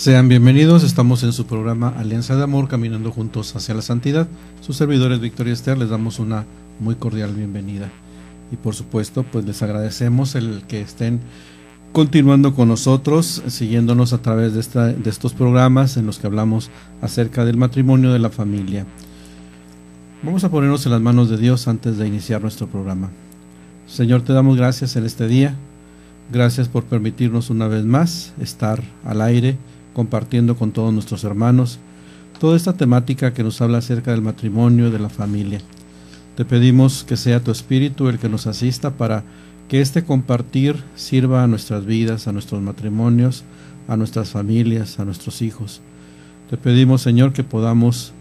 Sean bienvenidos, estamos en su programa Alianza de Amor, caminando juntos hacia la santidad. Sus servidores Víctor y Esther les damos una muy cordial bienvenida. Y por supuesto, pues les agradecemos el que estén continuando con nosotros, siguiéndonos a través de estos programas en los que hablamos acerca del matrimonio, de la familia. Vamos a ponernos en las manos de Dios antes de iniciar nuestro programa. Señor, te damos gracias en este día. Gracias por permitirnos una vez más estar al aire, compartiendo con todos nuestros hermanos toda esta temática que nos habla acerca del matrimonio, de la familia. Te pedimos que sea tu Espíritu el que nos asista para que este compartir sirva a nuestras vidas, a nuestros matrimonios, a nuestras familias, a nuestros hijos. Te pedimos, Señor, que podamos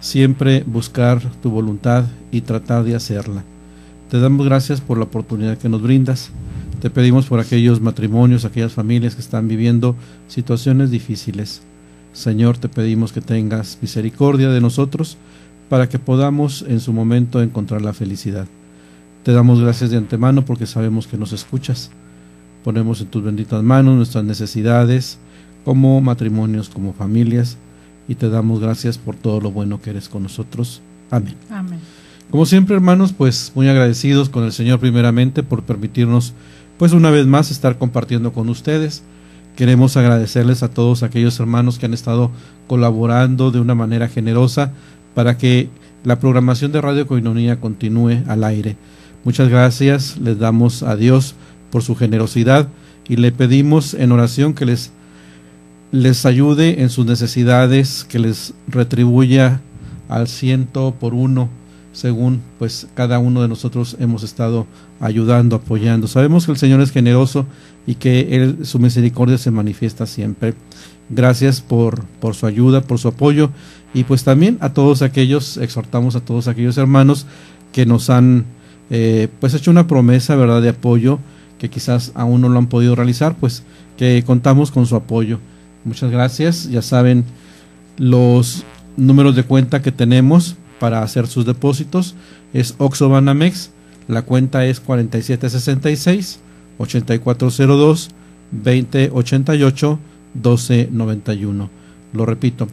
siempre buscar tu voluntad y tratar de hacerla. Te damos gracias por la oportunidad que nos brindas. Te pedimos por aquellos matrimonios, aquellas familias que están viviendo situaciones difíciles. Señor, te pedimos que tengas misericordia de nosotros para que podamos en su momento encontrar la felicidad. Te damos gracias de antemano porque sabemos que nos escuchas. Ponemos en tus benditas manos nuestras necesidades como matrimonios, como familias, y te damos gracias por todo lo bueno que eres con nosotros. Amén. Amén. Como siempre, hermanos, pues muy agradecidos con el Señor primeramente por permitirnos pues una vez más estar compartiendo con ustedes. Queremos agradecerles a todos aquellos hermanos que han estado colaborando de una manera generosa para que la programación de Radio Koinonia continúe al aire. Muchas gracias, les damos a Dios por su generosidad y le pedimos en oración que les ayude en sus necesidades, que les retribuya al 100 según pues cada uno de nosotros hemos estado ayudando, apoyando. Sabemos que el Señor es generoso y que su misericordia se manifiesta siempre. Gracias por su ayuda, por su apoyo, y pues también a todos aquellos, exhortamos a todos aquellos hermanos que nos han pues hecho una promesa, ¿verdad?, de apoyo, que quizás aún no lo han podido realizar, pues que contamos con su apoyo. Muchas gracias. Ya saben los números de cuenta que tenemos para hacer sus depósitos. Es Oxxo Banamex, la cuenta es 4766-8402-2088-1291. Lo repito,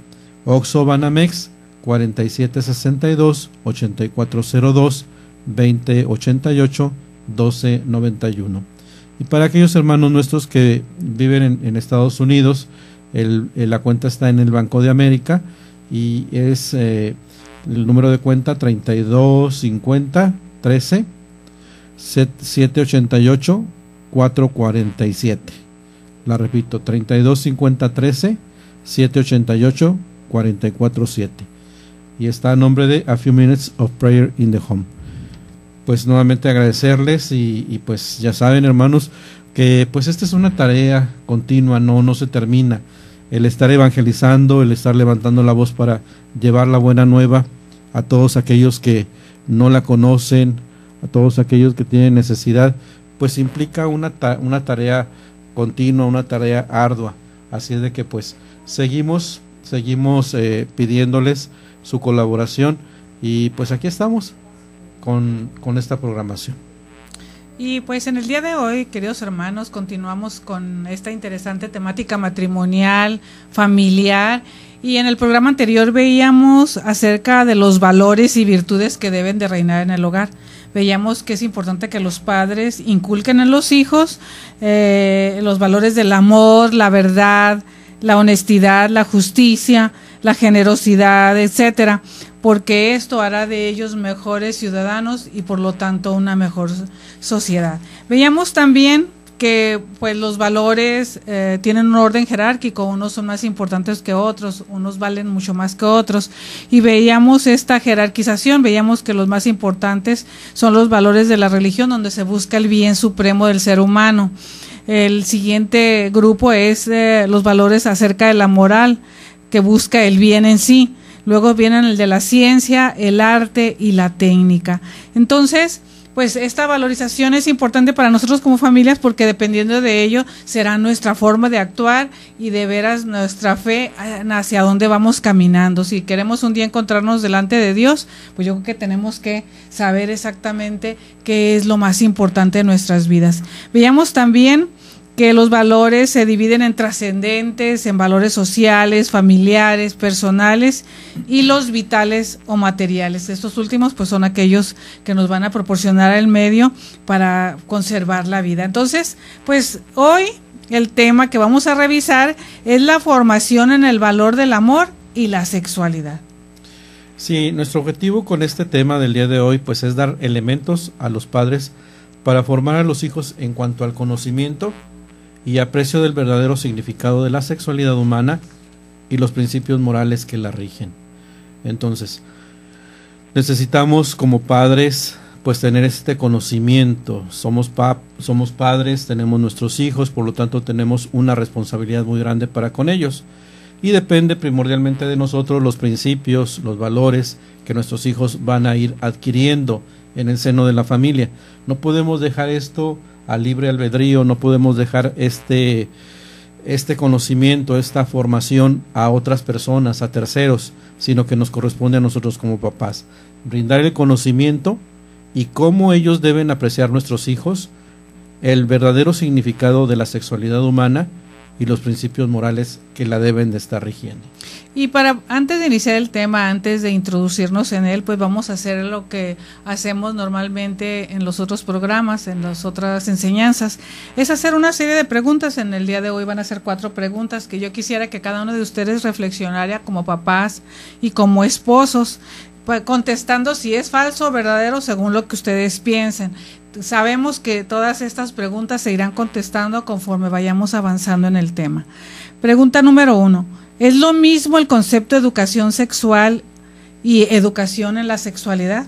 Oxxo Banamex 4762-8402-2088-1291. Y para aquellos hermanos nuestros que viven en Estados Unidos, la cuenta está en el Banco de América y es el número de cuenta 3250 13 788 447. La repito, 3250 13 788 447. Y está a nombre de A Few Minutes of Prayer in the Home. Pues nuevamente agradecerles y pues ya saben, hermanos, que pues esta es una tarea continua, no se termina. El estar evangelizando, el estar levantando la voz para llevar la buena nueva a todos aquellos que no la conocen, a todos aquellos que tienen necesidad, pues implica una tarea continua, una tarea ardua. Así es de que pues seguimos pidiéndoles su colaboración y pues aquí estamos con esta programación. Y pues en el día de hoy, queridos hermanos, continuamos con esta interesante temática matrimonial, familiar, y en el programa anterior veíamos acerca de los valores y virtudes que deben de reinar en el hogar. Veíamos que es importante que los padres inculquen en los hijos los valores del amor, la verdad, la honestidad, la justicia, la generosidad, etcétera, porque esto hará de ellos mejores ciudadanos y por lo tanto una mejor sociedad. Veíamos también que pues los valores tienen un orden jerárquico, unos son más importantes que otros, unos valen mucho más que otros, y veíamos esta jerarquización, veíamos que los más importantes son los valores de la religión, donde se busca el bien supremo del ser humano. El siguiente grupo es los valores acerca de la moral, que busca el bien en sí. luego vienen el de la ciencia, el arte y la técnica. Entonces, pues esta valorización es importante para nosotros como familias porque dependiendo de ello será nuestra forma de actuar y de veras nuestra fe hacia dónde vamos caminando. Si queremos un día encontrarnos delante de Dios, pues yo creo que tenemos que saber exactamente qué es lo más importante de nuestras vidas. Veíamos también que los valores se dividen en trascendentes, en valores sociales, familiares, personales y los vitales o materiales. Estos últimos pues son aquellos que nos van a proporcionar el medio para conservar la vida. Entonces, pues hoy el tema que vamos a revisar es la formación en el valor del amor y la sexualidad. Sí, nuestro objetivo con este tema del día de hoy pues es dar elementos a los padres para formar a los hijos en cuanto al conocimiento y aprecio del verdadero significado de la sexualidad humana y los principios morales que la rigen. Entonces, necesitamos como padres pues tener este conocimiento. Somos padres, tenemos nuestros hijos, por lo tanto tenemos una responsabilidad muy grande para con ellos. Y depende primordialmente de nosotros los principios, los valores que nuestros hijos van a ir adquiriendo en el seno de la familia. No podemos dejar esto a libre albedrío, no podemos dejar este conocimiento, esta formación a otras personas, a terceros, sino que nos corresponde a nosotros como papás. Brindar el conocimiento y cómo ellos deben apreciar nuestros hijos, el verdadero significado de la sexualidad humana y los principios morales que la deben de estar rigiendo. Y antes de iniciar el tema, antes de introducirnos en él, pues vamos a hacer lo que hacemos normalmente en los otros programas, en las otras enseñanzas, es hacer una serie de preguntas. En el día de hoy van a ser 4 preguntas que yo quisiera que cada uno de ustedes reflexionara como papás y como esposos, contestando si es falso o verdadero según lo que ustedes piensen. Sabemos que todas estas preguntas se irán contestando conforme vayamos avanzando en el tema. Pregunta número 1. ¿Es lo mismo el concepto de educación sexual y educación en la sexualidad?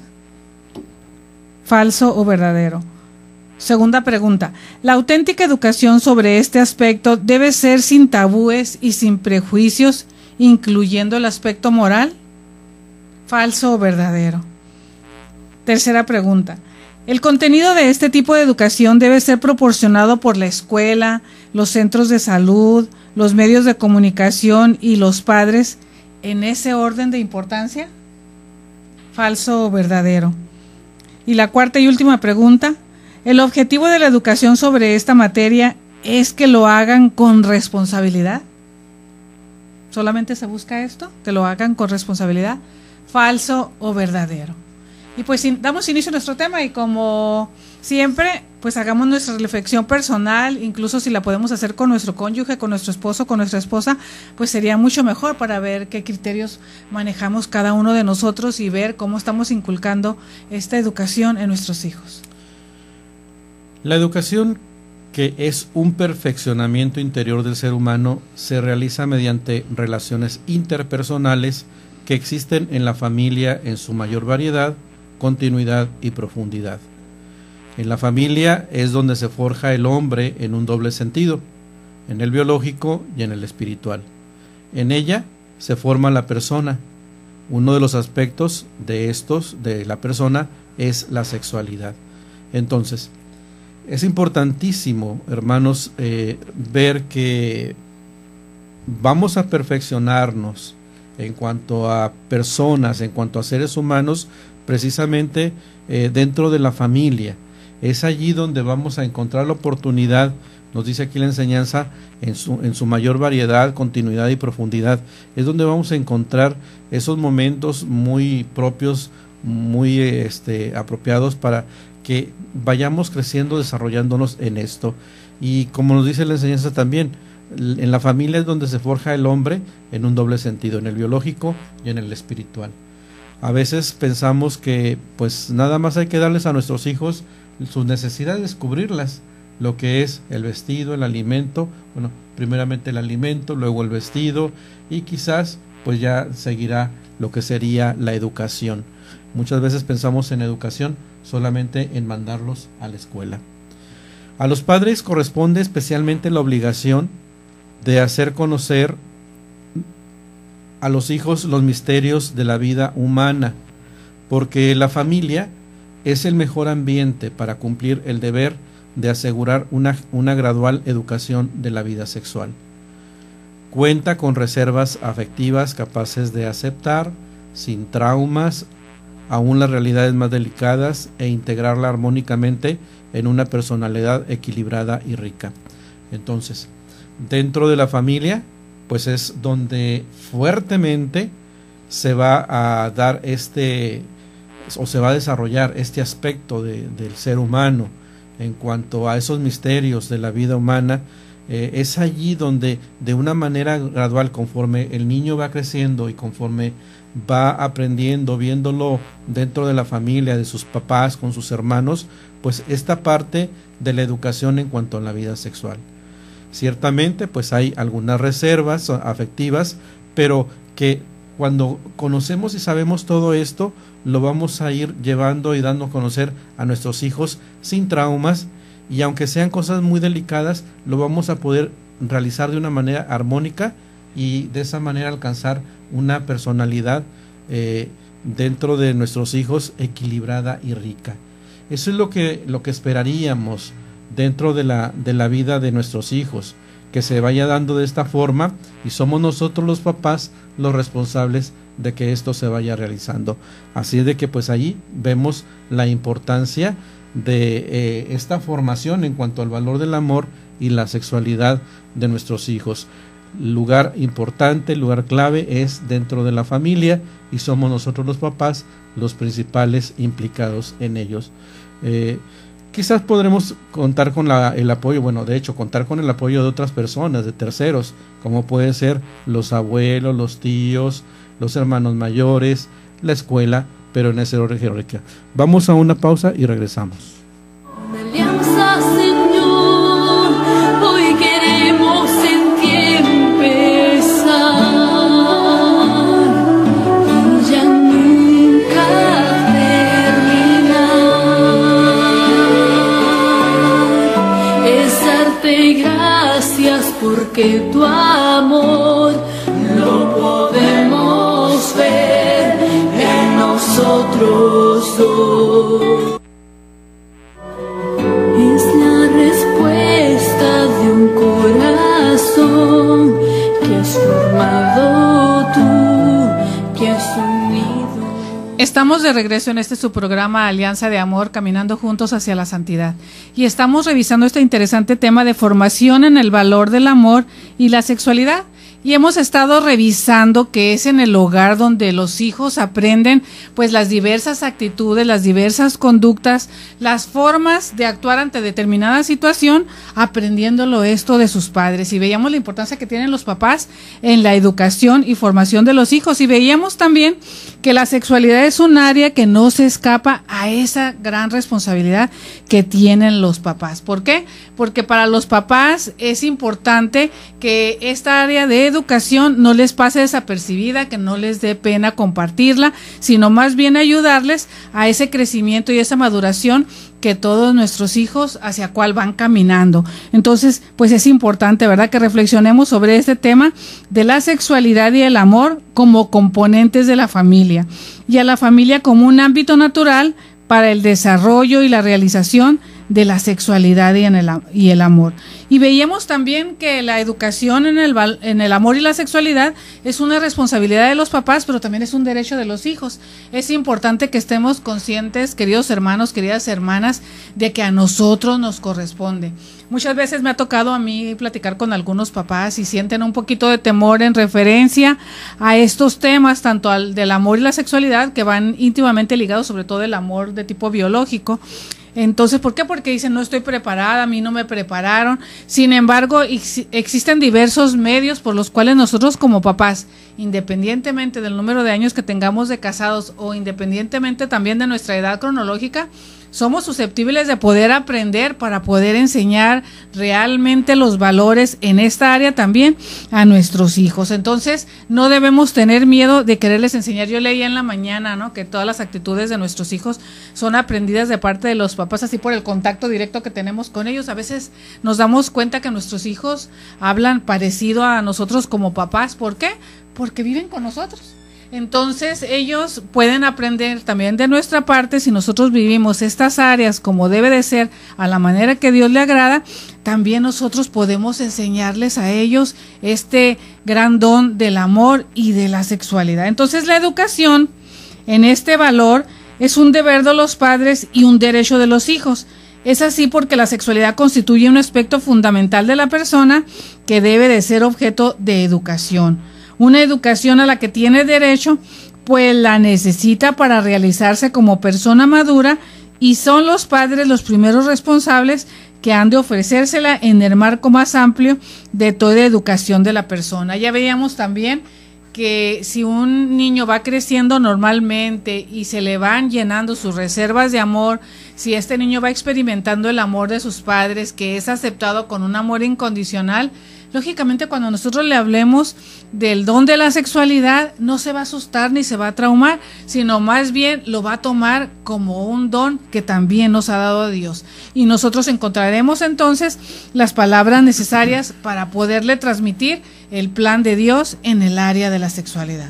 ¿Falso o verdadero? Segunda pregunta. ¿La auténtica educación sobre este aspecto debe ser sin tabúes y sin prejuicios, incluyendo el aspecto moral? ¿Falso o verdadero? Tercera pregunta. ¿El contenido de este tipo de educación debe ser proporcionado por la escuela, los centros de salud, los medios de comunicación y los padres en ese orden de importancia? ¿Falso o verdadero? Y la cuarta y última pregunta. ¿El objetivo de la educación sobre esta materia es que lo hagan con responsabilidad? ¿Solamente se busca esto? ¿Que lo hagan con responsabilidad? ¿Falso o verdadero? Y pues damos inicio a nuestro tema y como siempre, pues hagamos nuestra reflexión personal, incluso si la podemos hacer con nuestro cónyuge, con nuestro esposo, con nuestra esposa, pues sería mucho mejor para ver qué criterios manejamos cada uno de nosotros y ver cómo estamos inculcando esta educación en nuestros hijos. La educación, que es un perfeccionamiento interior del ser humano, se realiza mediante relaciones interpersonales que existen en la familia en su mayor variedad, continuidad y profundidad. En la familia es donde se forja el hombre en un doble sentido, en el biológico y en el espiritual. En ella se forma la persona. Uno de los aspectos de la persona es la sexualidad. Entonces, es importantísimo, hermanos, ver que vamos a perfeccionarnos en cuanto a personas, en cuanto a seres humanos, precisamente dentro de la familia. Es allí donde vamos a encontrar la oportunidad, nos dice aquí la enseñanza, en su mayor variedad, continuidad y profundidad. Es donde vamos a encontrar esos momentos muy propios, muy apropiados para que vayamos creciendo, desarrollándonos en esto. Y como nos dice la enseñanza también, en la familia es donde se forja el hombre en un doble sentido, en el biológico y en el espiritual. A veces pensamos que pues nada más hay que darles a nuestros hijos sus necesidades, cubrirlas, lo que es el vestido, el alimento, bueno, primeramente el alimento, luego el vestido y quizás pues ya seguirá lo que sería la educación. Muchas veces pensamos en educación solamente en mandarlos a la escuela. A los padres corresponde especialmente la obligación de hacer conocer a los hijos los misterios de la vida humana, porque la familia es el mejor ambiente para cumplir el deber de asegurar una gradual educación de la vida sexual. Cuenta con reservas afectivas capaces de aceptar, sin traumas, aún las realidades más delicadas e integrarla armónicamente en una personalidad equilibrada y rica. Entonces, dentro de la familia, pues es donde fuertemente se va a dar se va a desarrollar este aspecto del ser humano en cuanto a esos misterios de la vida humana. Es allí donde de una manera gradual, conforme el niño va creciendo y conforme va aprendiendo, viéndolo dentro de la familia, de sus papás, con sus hermanos, pues esta parte de la educación en cuanto a la vida sexual. Ciertamente pues hay algunas reservas afectivas, pero que cuando conocemos y sabemos todo esto, lo vamos a ir llevando y dando a conocer a nuestros hijos sin traumas, y aunque sean cosas muy delicadas, lo vamos a poder realizar de una manera armónica y de esa manera alcanzar una personalidad dentro de nuestros hijos equilibrada y rica. Eso es lo que esperaríamos dentro de la vida de nuestros hijos, que se vaya dando de esta forma, y somos nosotros los papás los responsables de que esto se vaya realizando. Así es de que pues ahí vemos la importancia de esta formación en cuanto al valor del amor y la sexualidad de nuestros hijos. Lugar importante, lugar clave es dentro de la familia, y somos nosotros los papás los principales implicados en ellos. Quizás podremos contar con el apoyo, de hecho, contar con el apoyo de otras personas, de terceros, como pueden ser los abuelos, los tíos, los hermanos mayores, la escuela, pero en ese orden jerárquico. Vamos a una pausa y regresamos. Alianza, Señor, hoy queremos en ti empezar y ya nunca terminar. Es darte gracias porque tu amor lo podemos ver en nosotros dos. Es la respuesta de un corazón que has formado tú, que has unido. Estamos de regreso en su programa Alianza de Amor, caminando juntos hacia la santidad. Y estamos revisando este interesante tema de formación en el valor del amor y la sexualidad. Y hemos estado revisando que es en el hogar donde los hijos aprenden pues las diversas actitudes, las diversas conductas, las formas de actuar ante determinada situación, aprendiéndolo esto de sus padres. Y veíamos la importancia que tienen los papás en la educación y formación de los hijos. Y veíamos también que la sexualidad es un área que no se escapa a esa gran responsabilidad que tienen los papás. ¿Por qué? Porque para los papás es importante que esta área de educación no les pase desapercibida, que no les dé pena compartirla, sino más bien ayudarles a ese crecimiento y esa maduración que todos nuestros hijos hacia cuál van caminando. Entonces, pues es importante, ¿verdad?, que reflexionemos sobre este tema de la sexualidad y el amor como componentes de la familia, y a la familia como un ámbito natural para el desarrollo y la realización de la sexualidad y el amor. Y veíamos también que la educación en el amor y la sexualidad es una responsabilidad de los papás, pero también es un derecho de los hijos. Es importante que estemos conscientes, queridos hermanos, queridas hermanas, de que a nosotros nos corresponde. Muchas veces me ha tocado a mí platicar con algunos papás y sienten un poquito de temor en referencia a estos temas, tanto al del amor y la sexualidad, que van íntimamente ligados, sobre todo el amor de tipo biológico. Entonces, ¿por qué? Porque dicen, no estoy preparada, a mí no me prepararon. Sin embargo, existen diversos medios por los cuales nosotros como papás, independientemente del número de años que tengamos de casados o independientemente también de nuestra edad cronológica, somos susceptibles de poder aprender para poder enseñar realmente los valores en esta área también a nuestros hijos. Entonces, no debemos tener miedo de quererles enseñar. Yo leía en la mañana, ¿no?, que todas las actitudes de nuestros hijos son aprendidas de parte de los papás, así por el contacto directo que tenemos con ellos. A veces nos damos cuenta que nuestros hijos hablan parecido a nosotros como papás. ¿Por qué? Porque viven con nosotros. Entonces ellos pueden aprender también de nuestra parte. Si nosotros vivimos estas áreas como debe de ser, a la manera que Dios le agrada, también nosotros podemos enseñarles a ellos este gran don del amor y de la sexualidad. Entonces la educación en este valor es un deber de los padres y un derecho de los hijos. Es así porque la sexualidad constituye un aspecto fundamental de la persona que debe de ser objeto de educación. Una educación a la que tiene derecho, pues la necesita para realizarse como persona madura, y son los padres los primeros responsables que han de ofrecérsela en el marco más amplio de toda educación de la persona. Ya veíamos también que si un niño va creciendo normalmente y se le van llenando sus reservas de amor, si este niño va experimentando el amor de sus padres, que es aceptado con un amor incondicional, lógicamente cuando nosotros le hablemos del don de la sexualidad, no se va a asustar ni se va a traumar, sino más bien lo va a tomar como un don que también nos ha dado Dios. Y nosotros encontraremos entonces las palabras necesarias para poderle transmitir el plan de Dios en el área de la sexualidad.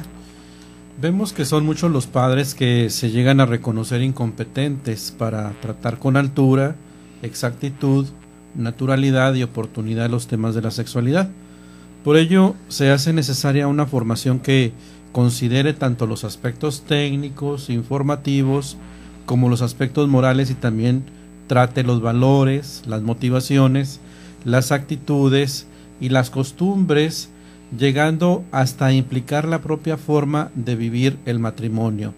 Vemos que son muchos los padres que se llegan a reconocer incompetentes para tratar con altura, exactitud, naturalidad y oportunidad los temas de la sexualidad. Por ello se hace necesaria una formación que considere tanto los aspectos técnicos, informativos, como los aspectos morales, y también trate los valores, las motivaciones, las actitudes y las costumbres, llegando hasta implicar la propia forma de vivir el matrimonio,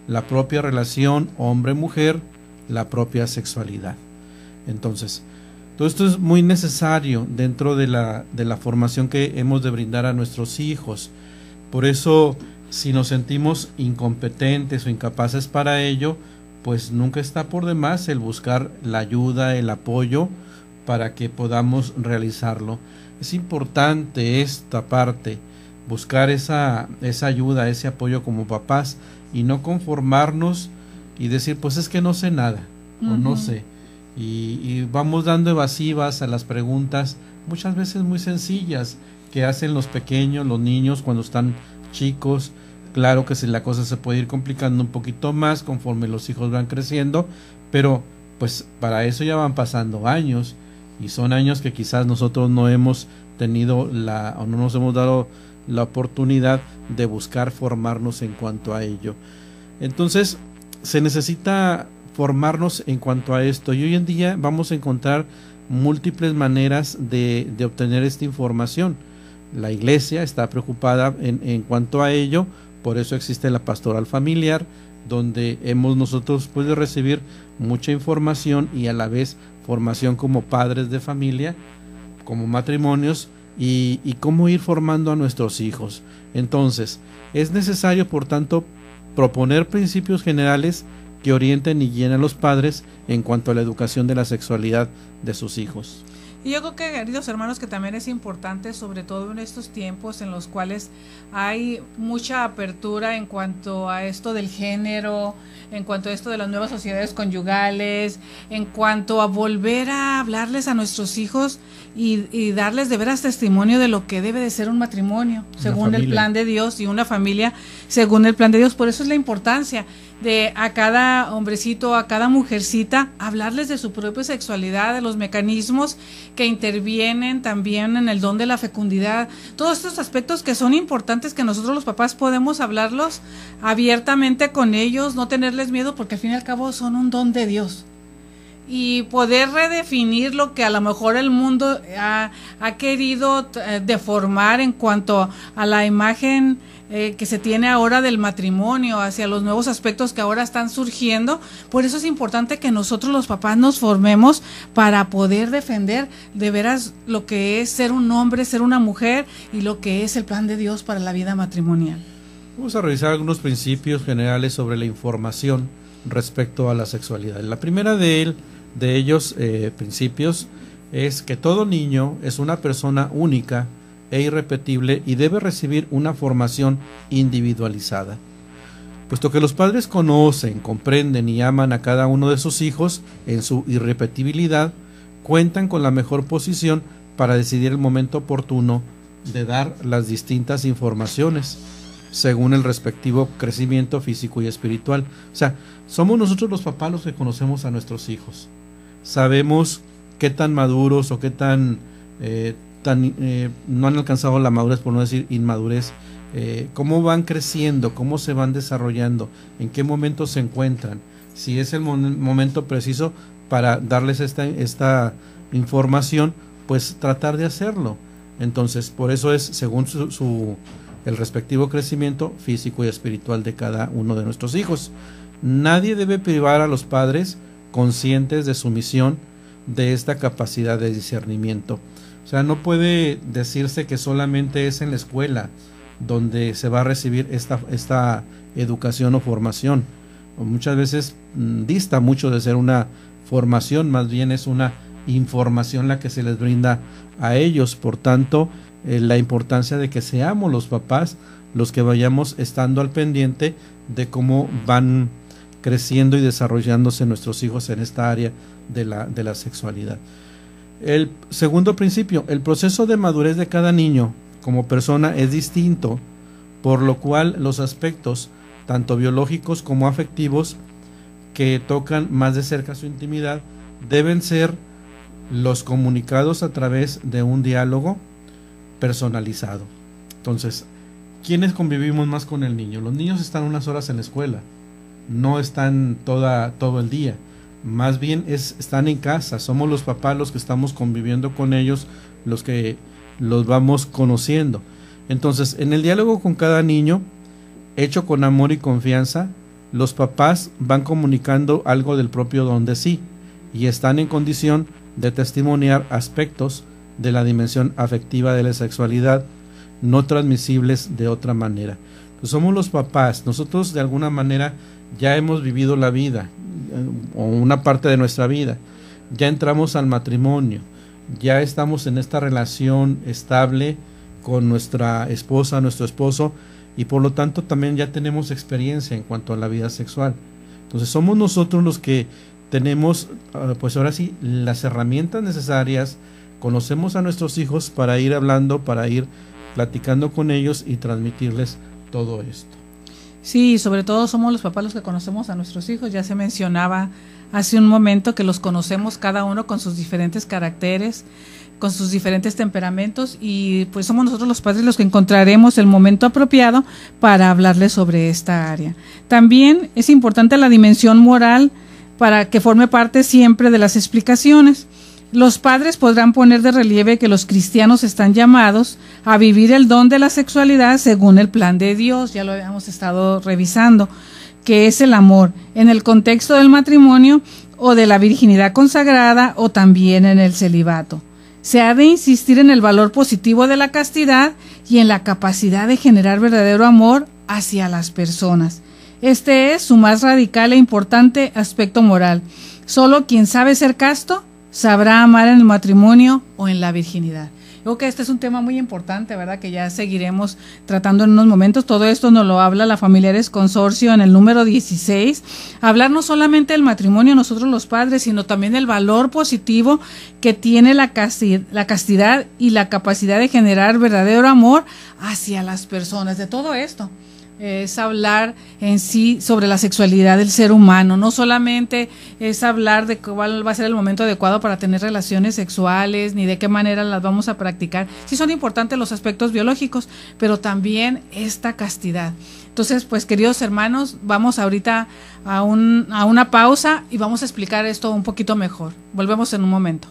la propia relación hombre-mujer, la propia sexualidad. Entonces, todo esto es muy necesario dentro de la formación que hemos de brindar a nuestros hijos. Por eso, si nos sentimos incompetentes o incapaces para ello, pues nunca está por demás el buscar la ayuda, el apoyo para que podamos realizarlo. Es importante esta parte, buscar esa ayuda, ese apoyo como papás, y no conformarnos y decir, pues es que no sé nada, o no sé. Y vamos dando evasivas a las preguntas, muchas veces muy sencillas, que hacen los pequeños, los niños cuando están chicos. Claro que si la cosa se puede ir complicando un poquito más conforme los hijos van creciendo, pero pues para eso ya van pasando años, y son años que quizás nosotros no hemos tenido o no nos hemos dado la oportunidad de buscar formarnos en cuanto a ello. Entonces se necesita formarnos en cuanto a esto, y hoy en día vamos a encontrar múltiples maneras de obtener esta información. La iglesia está preocupada en cuanto a ello, por eso existe la pastoral familiar, donde hemos nosotros de recibir mucha información y a la vez formación como padres de familia, como matrimonios, y cómo ir formando a nuestros hijos. Entonces, es necesario, por tanto, proponer principios generales que orienten y guíen a los padres en cuanto a la educación de la sexualidad de sus hijos. Y yo creo que, queridos hermanos, que también es importante, sobre todo en estos tiempos en los cuales hay mucha apertura en cuanto a esto del género, en cuanto a esto de las nuevas sociedades conyugales, en cuanto a volver a hablarles a nuestros hijos y darles de veras testimonio de lo que debe de ser un matrimonio, según el plan de Dios, y una familia según el plan de Dios. Por eso es la importancia de a cada hombrecito, a cada mujercita, hablarles de su propia sexualidad, de los mecanismos que intervienen también en el don de la fecundidad, todos estos aspectos que son importantes, que nosotros los papás podemos hablarlos abiertamente con ellos, no tenerles miedo, porque al fin y al cabo son un don de Dios. Y poder redefinir lo que a lo mejor el mundo ha querido deformar en cuanto a la imagen que se tiene ahora del matrimonio, hacia los nuevos aspectos que ahora están surgiendo. Por eso es importante que nosotros los papás nos formemos para poder defender de veras lo que es ser un hombre, ser una mujer, y lo que es el plan de Dios para la vida matrimonial. Vamos a revisar algunos principios generales sobre la información respecto a la sexualidad. La primera de ellos principios es que todo niño es una persona única e irrepetible y debe recibir una formación individualizada. Puesto que los padres conocen, comprenden y aman a cada uno de sus hijos en su irrepetibilidad, cuentan con la mejor posición para decidir el momento oportuno de dar las distintas informaciones según el respectivo crecimiento físico y espiritual. O sea, somos nosotros los papás los que conocemos a nuestros hijos. Sabemos qué tan maduros o qué tan no han alcanzado la madurez, por no decir inmadurez, cómo van creciendo, cómo se van desarrollando, en qué momento se encuentran, si es el momento preciso para darles esta información, pues tratar de hacerlo. Entonces, por eso es según el respectivo crecimiento físico y espiritual de cada uno de nuestros hijos. Nadie debe privar a los padres conscientes de su misión de esta capacidad de discernimiento. O sea, no puede decirse que solamente es en la escuela donde se va a recibir esta educación o formación. Muchas veces dista mucho de ser una formación, más bien es una información la que se les brinda a ellos. Por tanto, la importancia de que seamos los papás los que vayamos estando al pendiente de cómo van creciendo y desarrollándose nuestros hijos en esta área de la sexualidad. El segundo principio, el proceso de madurez de cada niño como persona es distinto, por lo cual los aspectos tanto biológicos como afectivos que tocan más de cerca su intimidad deben ser los comunicados a través de un diálogo personalizado. Entonces, ¿quiénes convivimos más con el niño? Los niños están unas horas en la escuela, no están todo el día, más bien están en casa, somos los papás los que estamos conviviendo con ellos, los que los vamos conociendo. Entonces, en el diálogo con cada niño, hecho con amor y confianza, los papás van comunicando algo del propio don de sí y están en condición de testimoniar aspectos de la dimensión afectiva de la sexualidad no transmisibles de otra manera. Pues somos los papás, nosotros de alguna manera ya hemos vivido la vida o una parte de nuestra vida, ya entramos al matrimonio, ya estamos en esta relación estable con nuestra esposa, nuestro esposo, y por lo tanto también ya tenemos experiencia en cuanto a la vida sexual. Entonces somos nosotros los que tenemos, pues ahora sí, las herramientas necesarias, conocemos a nuestros hijos para ir hablando, para ir platicando con ellos y transmitirles todo esto. Sí, sobre todo somos los papás los que conocemos a nuestros hijos. Ya se mencionaba hace un momento que los conocemos cada uno con sus diferentes caracteres, con sus diferentes temperamentos, y pues somos nosotros los padres los que encontraremos el momento apropiado para hablarles sobre esta área. También es importante la dimensión moral para que forme parte siempre de las explicaciones. Los padres podrán poner de relieve que los cristianos están llamados a vivir el don de la sexualidad según el plan de Dios, ya lo habíamos estado revisando, que es el amor, en el contexto del matrimonio o de la virginidad consagrada o también en el celibato. Se ha de insistir en el valor positivo de la castidad y en la capacidad de generar verdadero amor hacia las personas. Este es su más radical e importante aspecto moral. Solo quien sabe ser casto sabrá amar en el matrimonio o en la virginidad. Creo que este es un tema muy importante, ¿verdad? Que ya seguiremos tratando en unos momentos. Todo esto nos lo habla la Familiares Consorcio en el número 16. Hablar no solamente del matrimonio nosotros los padres, sino también del valor positivo que tiene la castidad y la capacidad de generar verdadero amor hacia las personas. De todo esto es hablar en sí sobre la sexualidad del ser humano. No solamente es hablar de cuál va a ser el momento adecuado para tener relaciones sexuales, ni de qué manera las vamos a practicar. Sí son importantes los aspectos biológicos, pero también esta castidad. Entonces, pues queridos hermanos, vamos ahorita a una pausa y vamos a explicar esto un poquito mejor. Volvemos en un momento.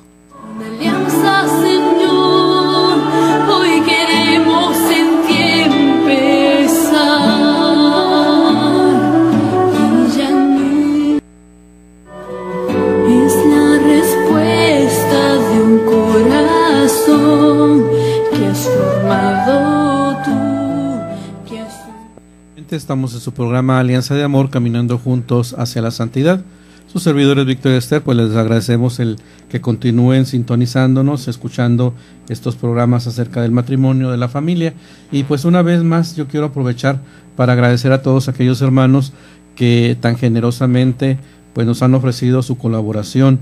Una alianza, Señor, hoy queremos en ti empezar. Y ya no es la respuesta de un corazón que has formado tú, que has... Estamos en su programa Alianza de Amor, caminando juntos hacia la santidad. Sus servidores Víctor y Esther, pues les agradecemos el que continúen sintonizándonos, escuchando estos programas acerca del matrimonio, de la familia. Y pues una vez más yo quiero aprovechar para agradecer a todos aquellos hermanos que tan generosamente pues nos han ofrecido su colaboración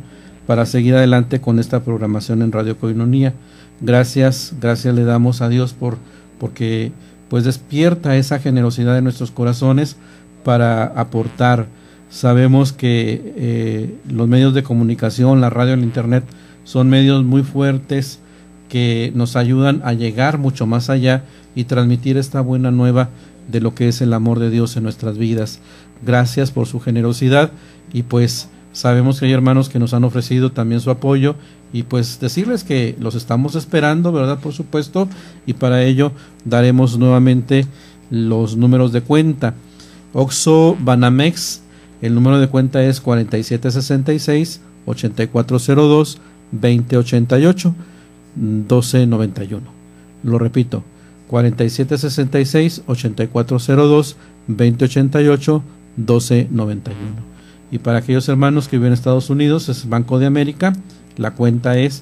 para seguir adelante con esta programación en Radio Koinonia. Gracias le damos a Dios porque pues despierta esa generosidad de nuestros corazones para aportar. Sabemos que los medios de comunicación, la radio, el internet, son medios muy fuertes que nos ayudan a llegar mucho más allá y transmitir esta buena nueva de lo que es el amor de Dios en nuestras vidas. Gracias por su generosidad y pues sabemos que hay hermanos que nos han ofrecido también su apoyo y pues decirles que los estamos esperando, ¿verdad? Por supuesto, y para ello daremos nuevamente los números de cuenta. Oxxo Banamex, el número de cuenta es 4766-8402-2088-1291. Lo repito, 4766-8402-2088-1291. Y para aquellos hermanos que viven en Estados Unidos, es Banco de América, la cuenta es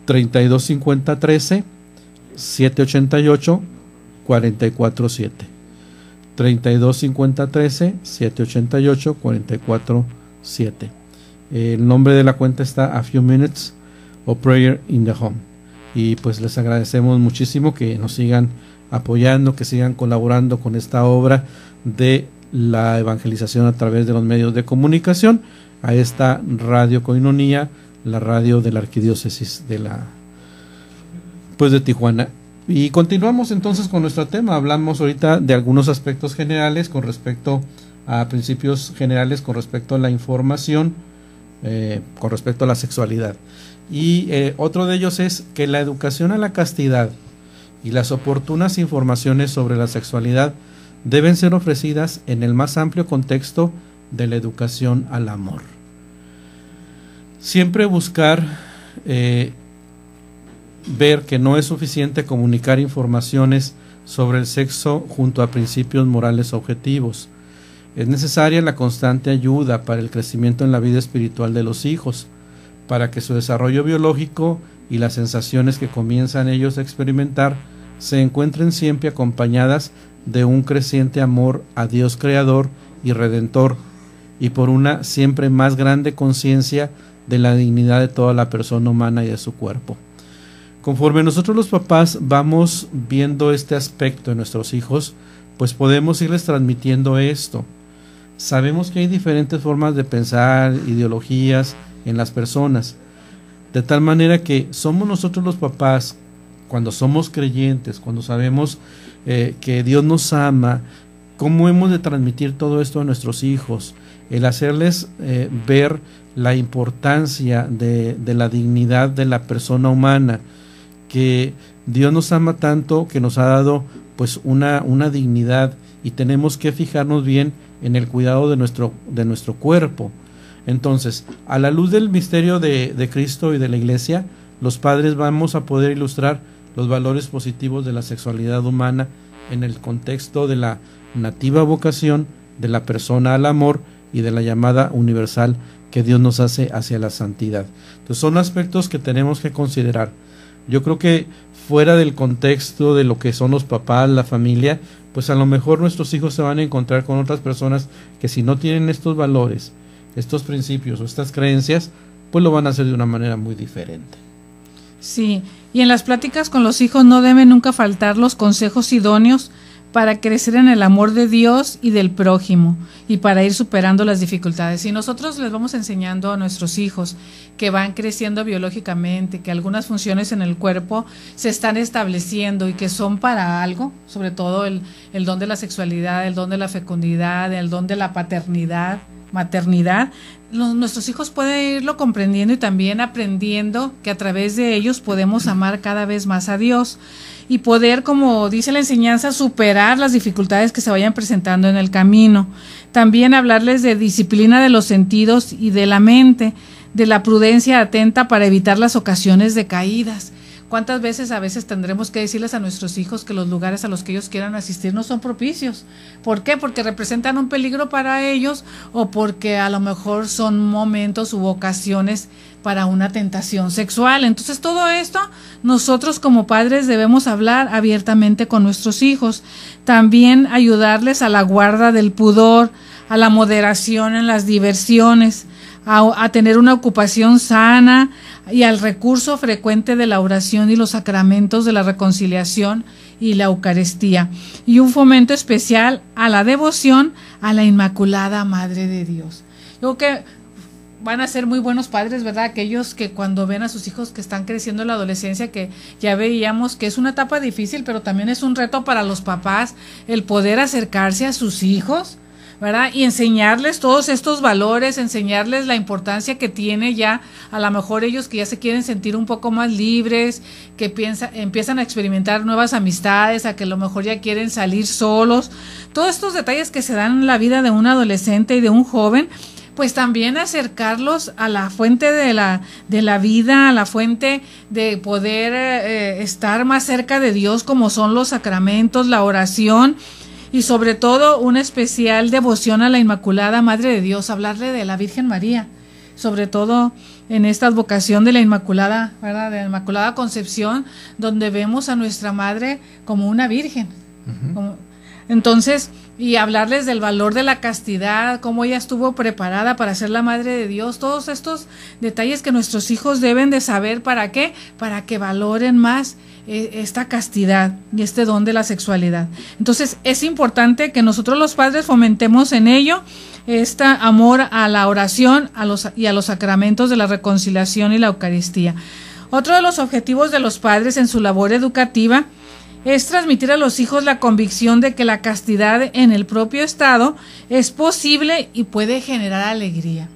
325013-788-447. 325013-788-447. El nombre de la cuenta está A Few Minutes of Prayer in the Home. Y pues les agradecemos muchísimo que nos sigan apoyando, que sigan colaborando con esta obra de la evangelización a través de los medios de comunicación, a esta Radio Koinonia, la radio de la Arquidiócesis de Tijuana. Y continuamos entonces con nuestro tema. Hablamos ahorita de algunos aspectos generales con respecto a principios generales, con respecto a la información, con respecto a la sexualidad. Y otro de ellos es que la educación a la castidad y las oportunas informaciones sobre la sexualidad deben ser ofrecidas en el más amplio contexto de la educación al amor. Siempre buscar ver que no es suficiente comunicar informaciones sobre el sexo junto a principios morales objetivos. Es necesaria la constante ayuda para el crecimiento en la vida espiritual de los hijos, para que su desarrollo biológico y las sensaciones que comienzan ellos a experimentar se encuentren siempre acompañadas de un creciente amor a Dios Creador y Redentor, y por una siempre más grande conciencia de la dignidad de toda la persona humana y de su cuerpo. Conforme nosotros los papás vamos viendo este aspecto en nuestros hijos, pues podemos irles transmitiendo esto. Sabemos que hay diferentes formas de pensar, ideologías en las personas, de tal manera que somos nosotros los papás, cuando somos creyentes, cuando sabemos que Dios nos ama, cómo hemos de transmitir todo esto a nuestros hijos, el hacerles ver la importancia de la dignidad de la persona humana, que Dios nos ama tanto que nos ha dado pues una dignidad y tenemos que fijarnos bien en el cuidado de nuestro cuerpo. Entonces, a la luz del misterio de Cristo y de la Iglesia, los padres vamos a poder ilustrar los valores positivos de la sexualidad humana en el contexto de la nativa vocación de la persona al amor y de la llamada universal que Dios nos hace hacia la santidad. Entonces son aspectos que tenemos que considerar. Yo creo que fuera del contexto de lo que son los papás, la familia, pues a lo mejor nuestros hijos se van a encontrar con otras personas que si no tienen estos valores, estos principios o estas creencias, pues lo van a hacer de una manera muy diferente. Sí, y en las pláticas con los hijos no deben nunca faltar los consejos idóneos para crecer en el amor de Dios y del prójimo y para ir superando las dificultades. Si nosotros les vamos enseñando a nuestros hijos que van creciendo biológicamente, que algunas funciones en el cuerpo se están estableciendo y que son para algo, sobre todo el don de la sexualidad, el don de la fecundidad, el don de la maternidad, nuestros hijos pueden irlo comprendiendo y también aprendiendo que a través de ellos podemos amar cada vez más a Dios y poder, como dice la enseñanza, superar las dificultades que se vayan presentando en el camino. También hablarles de disciplina de los sentidos y de la mente, de la prudencia atenta para evitar las ocasiones de caídas. ¿Cuántas veces a veces tendremos que decirles a nuestros hijos que los lugares a los que ellos quieran asistir no son propicios? ¿Por qué? Porque representan un peligro para ellos o porque a lo mejor son momentos u ocasiones para una tentación sexual. Entonces todo esto nosotros como padres debemos hablar abiertamente con nuestros hijos. También ayudarles a la guarda del pudor, a la moderación en las diversiones, a tener una ocupación sana y al recurso frecuente de la oración y los sacramentos de la reconciliación y la Eucaristía, y un fomento especial a la devoción a la Inmaculada Madre de Dios. Yo creo que van a ser muy buenos padres, ¿verdad? Aquellos que cuando ven a sus hijos que están creciendo en la adolescencia, que ya veíamos que es una etapa difícil, pero también es un reto para los papás el poder acercarse a sus hijos, ¿verdad? Y enseñarles todos estos valores, enseñarles la importancia que tiene ya, a lo mejor ellos que ya se quieren sentir un poco más libres, que empiezan a experimentar nuevas amistades, a que a lo mejor ya quieren salir solos. Todos estos detalles que se dan en la vida de un adolescente y de un joven, pues también acercarlos a la fuente de la vida, a la fuente de poder estar más cerca de Dios, como son los sacramentos, la oración, y sobre todo una especial devoción a la Inmaculada Madre de Dios, hablarle de la Virgen María, sobre todo en esta advocación de la Inmaculada, ¿verdad? De la Inmaculada Concepción, donde vemos a nuestra Madre como una Virgen. Entonces, y hablarles del valor de la castidad, cómo ella estuvo preparada para ser la Madre de Dios, todos estos detalles que nuestros hijos deben de saber. ¿Para qué? Para que valoren más esta castidad y este don de la sexualidad. Entonces es importante que nosotros los padres fomentemos en ello este amor a la oración y a los sacramentos de la reconciliación y la Eucaristía. Otro de los objetivos de los padres en su labor educativa es transmitir a los hijos la convicción de que la castidad en el propio estado es posible y puede generar alegría.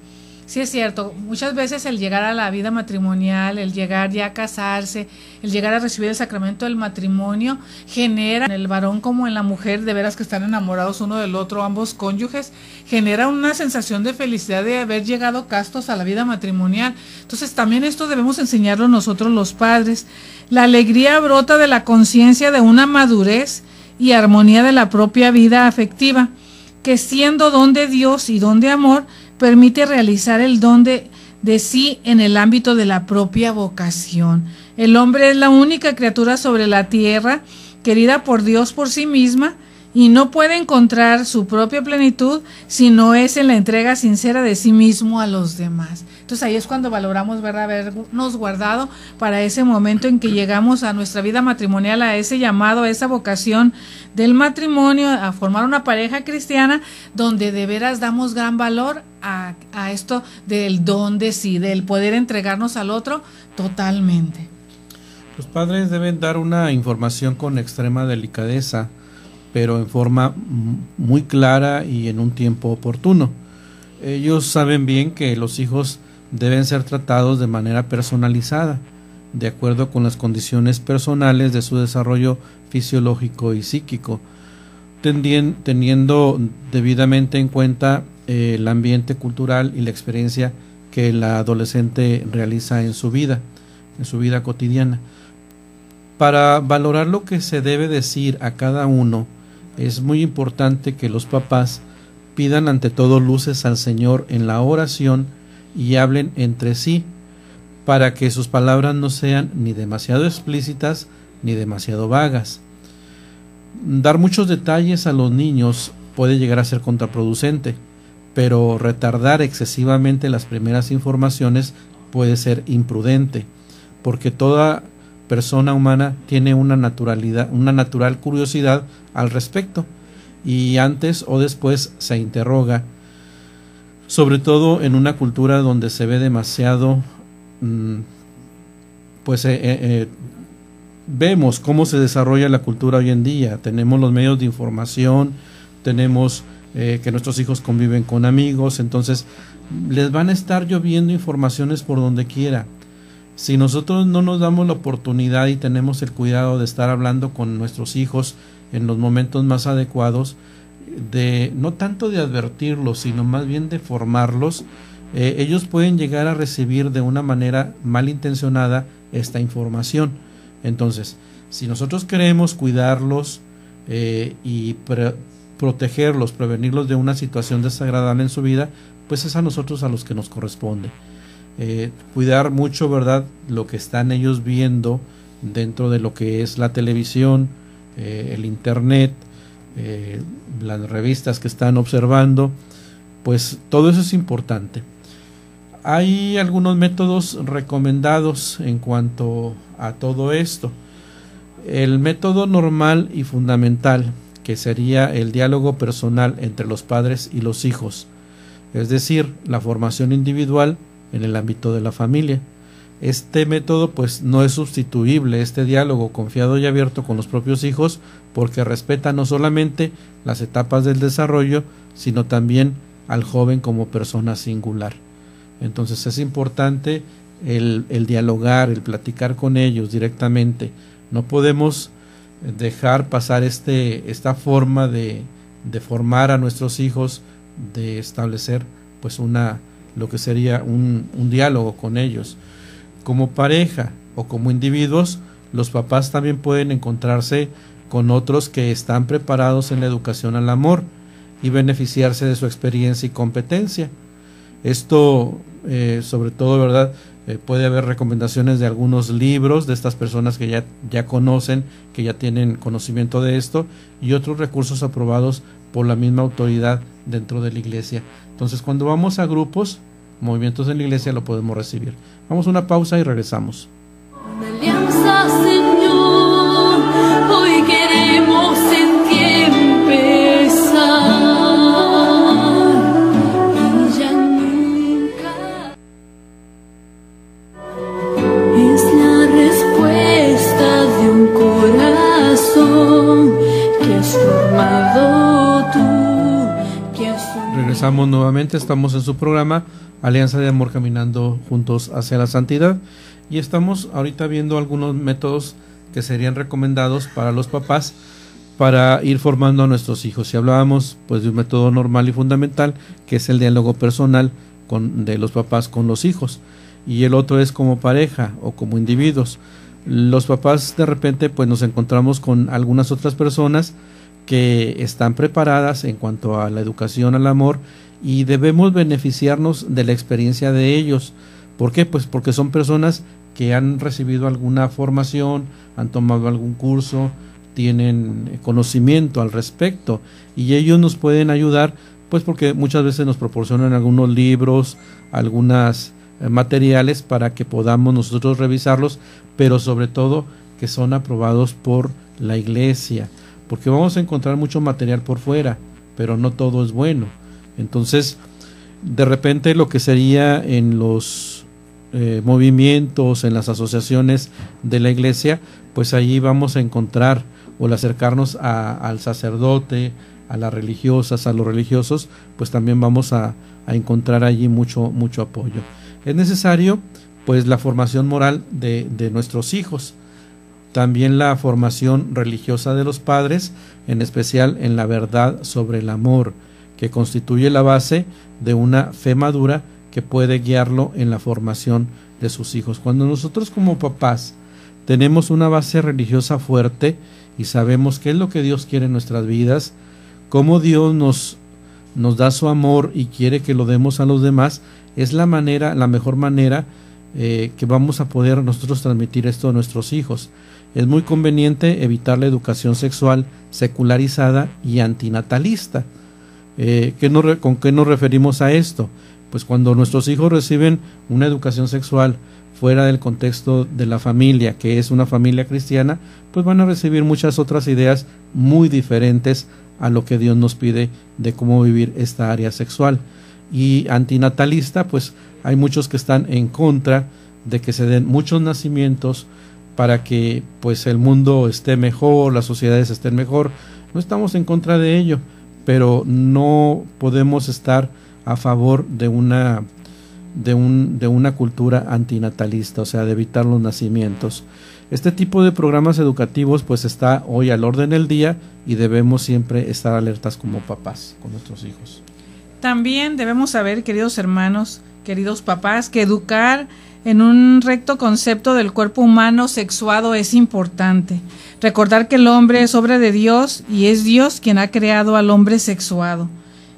Sí, es cierto, muchas veces el llegar a la vida matrimonial, el llegar ya a casarse, el llegar a recibir el sacramento del matrimonio, genera en el varón como en la mujer, de veras que están enamorados uno del otro, ambos cónyuges, genera una sensación de felicidad de haber llegado castos a la vida matrimonial. Entonces también esto debemos enseñarlo nosotros los padres. La alegría brota de la conciencia de una madurez y armonía de la propia vida afectiva, que siendo don de Dios y don de amor, permite realizar el don de sí en el ámbito de la propia vocación. El hombre es la única criatura sobre la tierra querida por Dios por sí misma y no puede encontrar su propia plenitud si no es en la entrega sincera de sí mismo a los demás. Entonces ahí es cuando valoramos, ¿verdad?, habernos guardado para ese momento en que llegamos a nuestra vida matrimonial, a ese llamado, a esa vocación del matrimonio, a formar una pareja cristiana, donde de veras damos gran valor a esto del don de sí, del poder entregarnos al otro totalmente. Los padres deben dar una información con extrema delicadeza, pero en forma muy clara y en un tiempo oportuno. Ellos saben bien que los hijos deben ser tratados de manera personalizada, de acuerdo con las condiciones personales de su desarrollo fisiológico y psíquico, teniendo debidamente en cuenta el ambiente cultural y la experiencia que el adolescente realiza en su vida cotidiana. Para valorar lo que se debe decir a cada uno, es muy importante que los papás pidan ante todo luces al Señor en la oración y hablen entre sí, para que sus palabras no sean ni demasiado explícitas ni demasiado vagas. Dar muchos detalles a los niños puede llegar a ser contraproducente, pero retardar excesivamente las primeras informaciones puede ser imprudente, porque toda persona humana tiene una natural curiosidad al respecto, y antes o después se interroga, sobre todo en una cultura donde se ve demasiado, vemos cómo se desarrolla la cultura hoy en día. Tenemos los medios de información, tenemos que nuestros hijos conviven con amigos, entonces les van a estar lloviendo informaciones por donde quiera. Si nosotros no nos damos la oportunidad y tenemos el cuidado de estar hablando con nuestros hijos en los momentos más adecuados, no tanto de advertirlos, sino más bien de formarlos, ellos pueden llegar a recibir de una manera malintencionada esta información. Entonces, si nosotros queremos cuidarlos y protegerlos, prevenirlos de una situación desagradable en su vida, pues es a nosotros a los que nos corresponde. Cuidar mucho, ¿verdad?, lo que están ellos viendo dentro de lo que es la televisión, el internet, las revistas que están observando, pues todo eso es importante. Hay algunos métodos recomendados en cuanto a todo esto. El método normal y fundamental, que sería el diálogo personal entre los padres y los hijos, es decir, la formación individual en el ámbito de la familia. Este método pues no es sustituible, este diálogo confiado y abierto con los propios hijos, porque respeta no solamente las etapas del desarrollo, sino también al joven como persona singular. Entonces es importante el dialogar, el platicar con ellos directamente. No podemos dejar pasar esta forma de formar a nuestros hijos, de establecer pues lo que sería un diálogo con ellos. Como pareja o como individuos, los papás también pueden encontrarse con otros que están preparados en la educación al amor y beneficiarse de su experiencia y competencia. Esto, sobre todo, ¿verdad?, puede haber recomendaciones de algunos libros de estas personas que ya conocen, que ya tienen conocimiento de esto, y otros recursos aprobados por la misma autoridad dentro de la iglesia. Entonces, cuando vamos a grupos, movimientos en la iglesia, lo podemos recibir. Vamos a una pausa y regresamos. Una alianza, Señor, hoy queremos en ti empezar y ya nunca. Es la respuesta de un corazón que has formado tú, que has... Regresamos nuevamente, estamos en su programa Alianza de Amor, caminando juntos hacia la santidad, y estamos ahorita viendo algunos métodos que serían recomendados para los papás para ir formando a nuestros hijos. Y hablábamos pues de un método normal y fundamental, que es el diálogo personal de los papás con los hijos, y el otro es como pareja o como individuos. Los papás de repente pues nos encontramos con algunas otras personas que están preparadas en cuanto a la educación al amor, y debemos beneficiarnos de la experiencia de ellos. ¿Por qué? Pues porque son personas que han recibido alguna formación, han tomado algún curso, tienen conocimiento al respecto, y ellos nos pueden ayudar, pues porque muchas veces nos proporcionan algunos libros, algunos materiales para que podamos nosotros revisarlos, pero sobre todo que son aprobados por la iglesia, porque vamos a encontrar mucho material por fuera, pero no todo es bueno. Entonces, de repente lo que sería en los movimientos, en las asociaciones de la iglesia, pues allí vamos a encontrar, o al acercarnos al sacerdote, a las religiosas, a los religiosos, pues también vamos a encontrar allí mucho apoyo. Es necesario pues la formación moral de nuestros hijos, también la formación religiosa de los padres, en especial en la verdad sobre el amor, que constituye la base de una fe madura que puede guiarlo en la formación de sus hijos. Cuando nosotros como papás tenemos una base religiosa fuerte y sabemos qué es lo que Dios quiere en nuestras vidas, cómo Dios nos da su amor y quiere que lo demos a los demás, es la mejor manera que vamos a poder nosotros transmitir esto a nuestros hijos. Es muy conveniente evitar la educación sexual secularizada y antinatalista. ¿Con qué nos referimos a esto? Pues cuando nuestros hijos reciben una educación sexual fuera del contexto de la familia, que es una familia cristiana, pues van a recibir muchas otras ideas muy diferentes a lo que Dios nos pide de cómo vivir esta área sexual. Y antinatalista, pues hay muchos que están en contra de que se den muchos nacimientos para que pues el mundo esté mejor, las sociedades estén mejor. No estamos en contra de ello, pero no podemos estar a favor de una cultura antinatalista, o sea, de evitar los nacimientos. Este tipo de programas educativos pues está hoy al orden del día y debemos siempre estar alertas como papás con nuestros hijos. También debemos saber, queridos hermanos, queridos papás, que educar en un recto concepto del cuerpo humano sexuado es importante. Recordar que el hombre es obra de Dios y es Dios quien ha creado al hombre sexuado.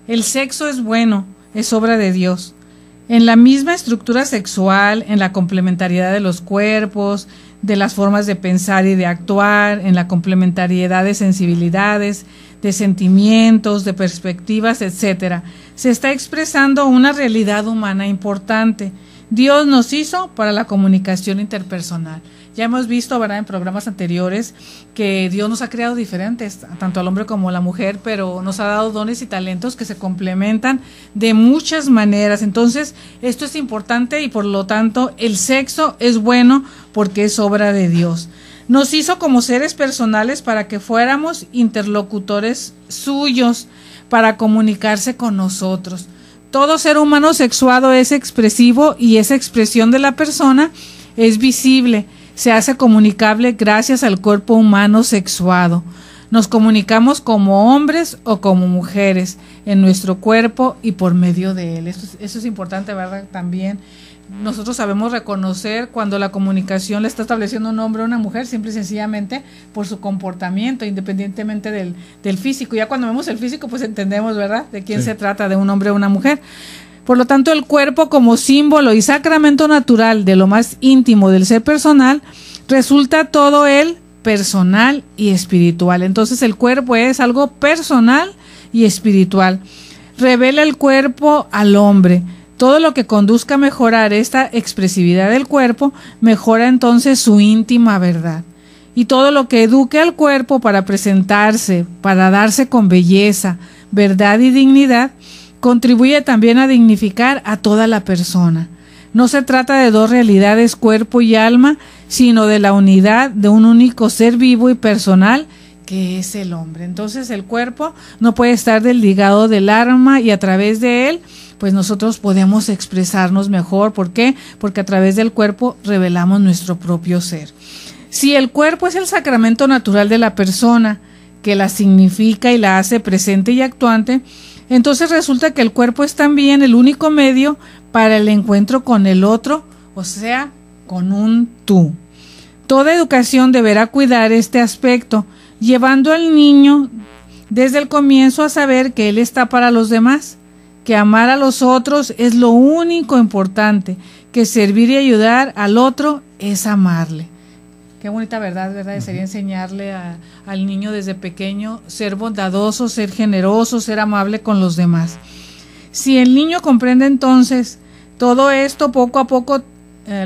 El sexo es bueno, es obra de Dios. En la misma estructura sexual, en la complementariedad de los cuerpos, de las formas de pensar y de actuar, en la complementariedad de sensibilidades, de sentimientos, de perspectivas, etc., se está expresando una realidad humana importante. Dios nos hizo para la comunicación interpersonal. Ya hemos visto, ¿verdad?, en programas anteriores que Dios nos ha creado diferentes, tanto al hombre como a la mujer, pero nos ha dado dones y talentos que se complementan de muchas maneras. Entonces, esto es importante y por lo tanto el sexo es bueno porque es obra de Dios. Nos hizo como seres personales para que fuéramos interlocutores suyos, para comunicarse con nosotros. Todo ser humano sexuado es expresivo y esa expresión de la persona es visible, se hace comunicable gracias al cuerpo humano sexuado. Nos comunicamos como hombres o como mujeres en nuestro cuerpo y por medio de él. Eso es importante, ¿verdad? También nosotros sabemos reconocer cuando la comunicación le está estableciendo un hombre o una mujer, simple y sencillamente por su comportamiento, independientemente del físico. Ya cuando vemos el físico, pues entendemos, ¿verdad?, de quién se trata, de un hombre o una mujer. Por lo tanto, el cuerpo como símbolo y sacramento natural de lo más íntimo del ser personal, resulta todo él personal y espiritual. Entonces, el cuerpo es algo personal y espiritual. Revela el cuerpo al hombre. Todo lo que conduzca a mejorar esta expresividad del cuerpo, mejora entonces su íntima verdad. Y todo lo que eduque al cuerpo para presentarse, para darse con belleza, verdad y dignidad, contribuye también a dignificar a toda la persona. No se trata de dos realidades, cuerpo y alma, sino de la unidad de un único ser vivo y personal, que es el hombre. Entonces el cuerpo no puede estar desligado del alma y a través de él, pues nosotros podemos expresarnos mejor. ¿Por qué? Porque a través del cuerpo revelamos nuestro propio ser. Si el cuerpo es el sacramento natural de la persona, que la significa y la hace presente y actuante, entonces resulta que el cuerpo es también el único medio para el encuentro con el otro, o sea, con un tú. Toda educación deberá cuidar este aspecto, llevando al niño desde el comienzo a saber que él está para los demás, que amar a los otros es lo único importante, que servir y ayudar al otro es amarle. Qué bonita verdad, ¿verdad? Sería enseñarle al niño desde pequeño ser bondadoso, ser generoso, ser amable con los demás. Si el niño comprende entonces todo esto, poco a poco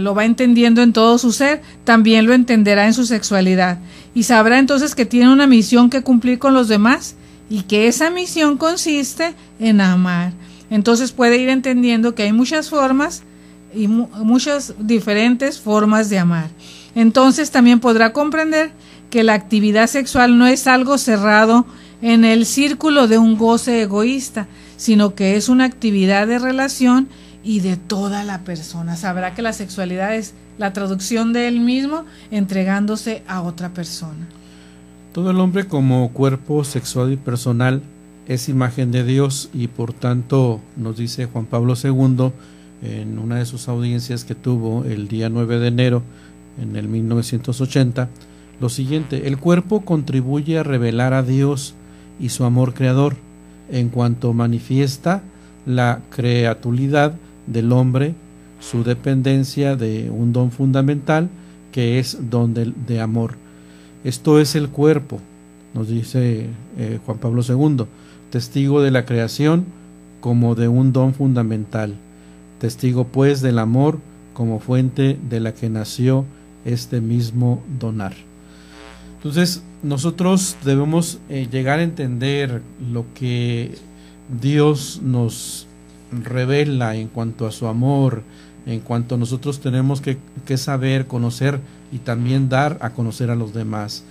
lo va entendiendo en todo su ser, también lo entenderá en su sexualidad y sabrá entonces que tiene una misión que cumplir con los demás y que esa misión consiste en amar. Entonces puede ir entendiendo que hay muchas formas y muchas diferentes formas de amar. Entonces también podrá comprender que la actividad sexual no es algo cerrado en el círculo de un goce egoísta, sino que es una actividad de relación y de toda la persona. Sabrá que la sexualidad es la traducción de él mismo entregándose a otra persona. Todo el hombre como cuerpo sexual y personal es imagen de Dios y por tanto nos dice Juan Pablo II en una de sus audiencias que tuvo el día 9 de enero en el 1980, lo siguiente: el cuerpo contribuye a revelar a Dios y su amor creador en cuanto manifiesta la creatulidad del hombre, su dependencia de un don fundamental que es don de amor. Esto es el cuerpo, nos dice Juan Pablo II, testigo de la creación como de un don fundamental, testigo pues del amor como fuente de la que nació este mismo donar. Entonces nosotros debemos llegar a entender lo que Dios nos revela en cuanto a su amor, en cuanto nosotros tenemos que saber, conocer y también dar a conocer a los demás.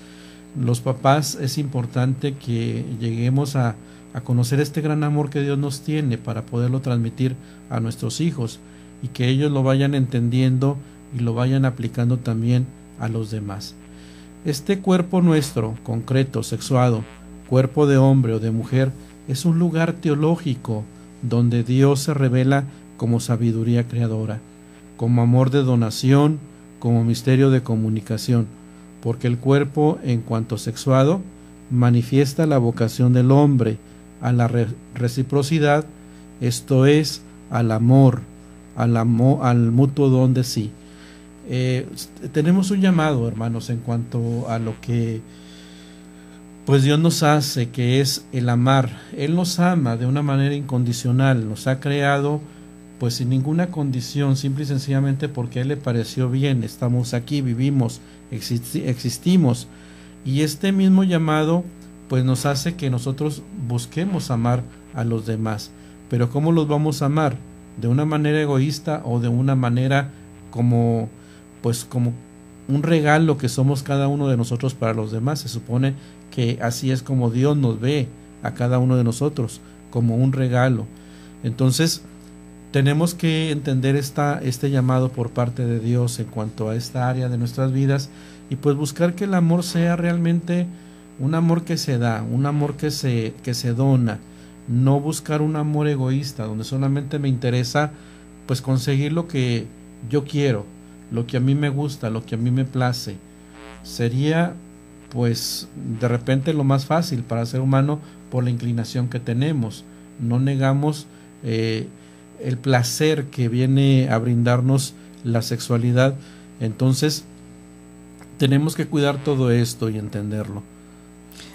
Los papás es importante que lleguemos a conocer este gran amor que Dios nos tiene para poderlo transmitir a nuestros hijos y que ellos lo vayan entendiendo y lo vayan aplicando también a los demás. Este cuerpo nuestro, concreto, sexuado, cuerpo de hombre o de mujer, es un lugar teológico donde Dios se revela como sabiduría creadora, como amor de donación, como misterio de comunicación, porque el cuerpo, en cuanto sexuado, manifiesta la vocación del hombre a la reciprocidad, esto es, al amor, al mutuo don de sí. Tenemos un llamado, hermanos, en cuanto a lo que pues Dios nos hace, que es el amar. Él nos ama de una manera incondicional, nos ha creado pues sin ninguna condición, simple y sencillamente porque a Él le pareció bien. Estamos aquí, vivimos, existimos, y este mismo llamado pues nos hace que nosotros busquemos amar a los demás. Pero ¿cómo los vamos a amar? ¿De una manera egoísta o de una manera como un regalo que somos cada uno de nosotros para los demás? Se supone que así es como Dios nos ve a cada uno de nosotros, como un regalo. Entonces tenemos que entender este llamado por parte de Dios en cuanto a esta área de nuestras vidas, y pues buscar que el amor sea realmente un amor que se da, un amor que se dona, no buscar un amor egoísta donde solamente me interesa pues conseguir lo que yo quiero, lo que a mí me gusta, lo que a mí me place. Sería pues de repente lo más fácil para el ser humano por la inclinación que tenemos. No negamos el placer que viene a brindarnos la sexualidad. Entonces tenemos que cuidar todo esto y entenderlo.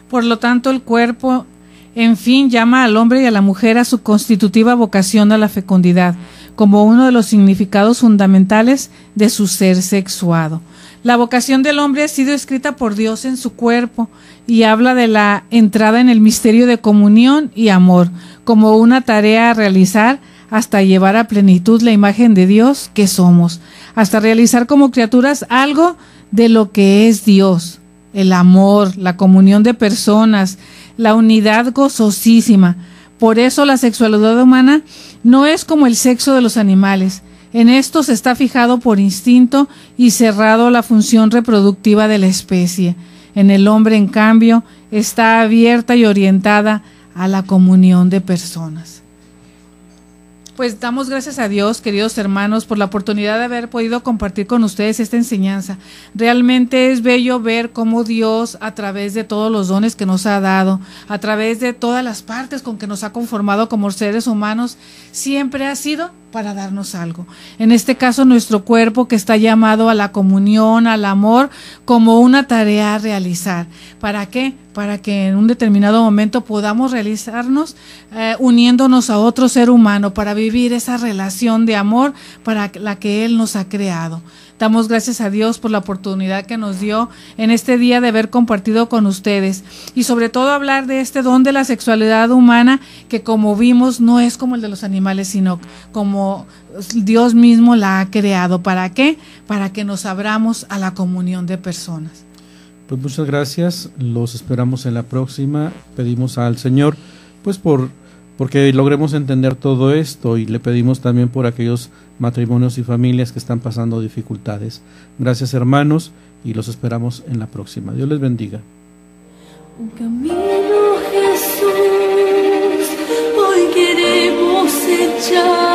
Por lo tanto, el cuerpo, en fin, llama al hombre y a la mujer a su constitutiva vocación a la fecundidad, como uno de los significados fundamentales de su ser sexuado. La vocación del hombre ha sido escrita por Dios en su cuerpo y habla de la entrada en el misterio de comunión y amor, como una tarea a realizar hasta llevar a plenitud la imagen de Dios que somos, hasta realizar como criaturas algo de lo que es Dios, el amor, la comunión de personas, la unidad gozosísima. Por eso la sexualidad humana no es como el sexo de los animales. En esto se está fijado por instinto y cerrado la función reproductiva de la especie. En el hombre, en cambio, está abierta y orientada a la comunión de personas. Pues damos gracias a Dios, queridos hermanos, por la oportunidad de haber podido compartir con ustedes esta enseñanza. Realmente es bello ver cómo Dios, a través de todos los dones que nos ha dado, a través de todas las partes con que nos ha conformado como seres humanos, siempre ha sido para darnos algo. En este caso, nuestro cuerpo, que está llamado a la comunión, al amor, como una tarea a realizar. ¿Para qué? Para que en un determinado momento podamos realizarnos uniéndonos a otro ser humano, para vivir esa relación de amor para la que Él nos ha creado. Damos gracias a Dios por la oportunidad que nos dio en este día de haber compartido con ustedes y sobre todo hablar de este don de la sexualidad humana, que como vimos no es como el de los animales, sino como Dios mismo la ha creado. ¿Para qué? Para que nos abramos a la comunión de personas. Pues muchas gracias, los esperamos en la próxima. Pedimos al Señor pues porque logremos entender todo esto, y le pedimos también por aquellos matrimonios y familias que están pasando dificultades. Gracias, hermanos, y los esperamos en la próxima. Dios les bendiga. Un camino, Jesús, hoy queremos echar.